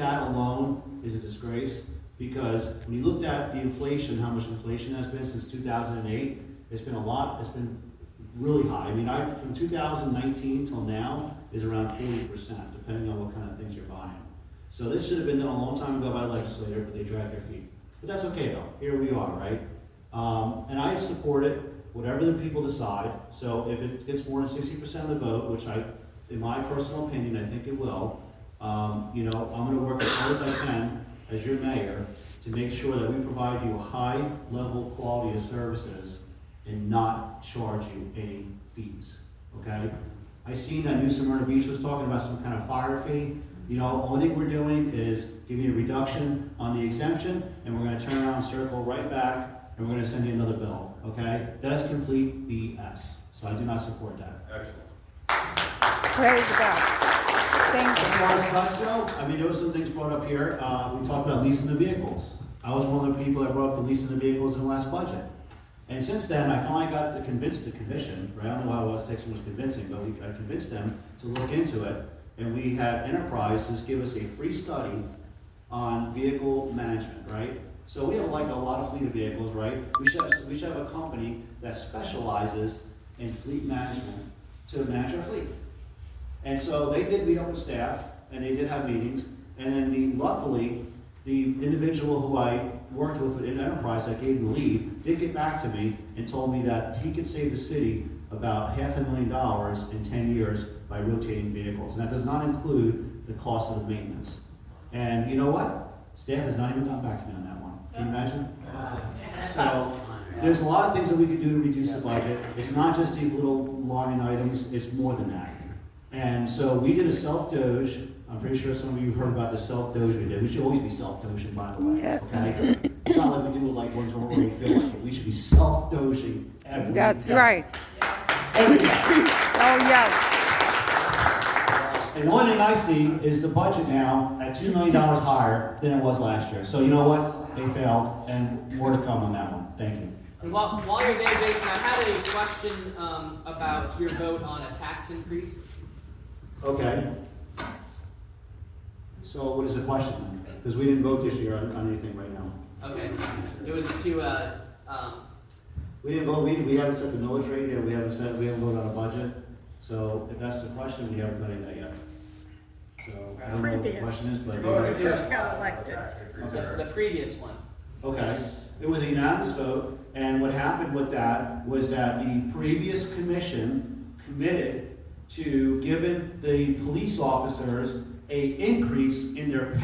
that alone is a disgrace, because when you looked at the inflation, how much inflation has been since 2008, it's been a lot, it's been really high. I mean, from 2019 till now is around 40%, depending on what kind of things you're buying. So this should have been done a long time ago by the legislator, but they dragged their feet. But that's okay though, here we are, right? And I support it, whatever the people decide. So if it gets more than 60% of the vote, which in my personal opinion, I think it will, you know, I'm gonna work as hard as I can as your mayor to make sure that we provide you a high level quality of services and not charge you any fees, okay? I seen that New Smyrna Beach was talking about some kind of fire fee. You know, only thing we're doing is giving you a reduction on the exemption, and we're gonna turn around and circle right back, and we're gonna send you another bill, okay? That is complete BS, so I do not support that. Excellent. Praise God. Thank As you. far as cuts go, I mean, there was some things brought up here. We talked about leasing the vehicles. I was one of the people that brought up the leasing the vehicles in the last budget. And since then, I finally got to convince the commission, right? I don't know why it was taking so much convincing, but I convinced them to look into it. And we had Enterprise just give us a free study on vehicle management, right? So we have like a lot of fleet of vehicles, right? We should have a company that specializes in fleet management to manage our fleet. And so they did meet up with staff, and they did have meetings, and then luckily, the individual who I worked with in Enterprise that gave the lead did get back to me and told me that he could save the city about $500,000 in 10 years by rotating vehicles. And that does not include the cost of the maintenance. And you know what? Staff has not even gotten back to me on that one. Can you imagine? So there's a lot of things that we could do to reduce the budget. It's not just these little line items, it's more than that. And so we did a self-doge. I'm pretty sure some of you heard about the self-doge we did. We should always be self-doging, by the way, Yeah. okay? It's not like we do like ones where we feel like it. We should be self-doging every That's day. right. Every day. Oh, yes. And the only thing I see is the budget now at $2 million higher than it was last year. So you know what? They failed, and more to come on that one. Thank you. And while you're there, Jason, I had a question about your vote on a tax increase. Okay. So what is the question then? Because we didn't vote this year on anything right now. Okay. It was to, We didn't vote, we haven't set the millage rate yet, we haven't voted on a budget. So if that's the question, we haven't done any of that yet. So I don't know what the question is, but. First got elected. the previous one. Okay, it was a unanimous vote, and what happened with that was that the previous commission committed to giving the police officers a increase in their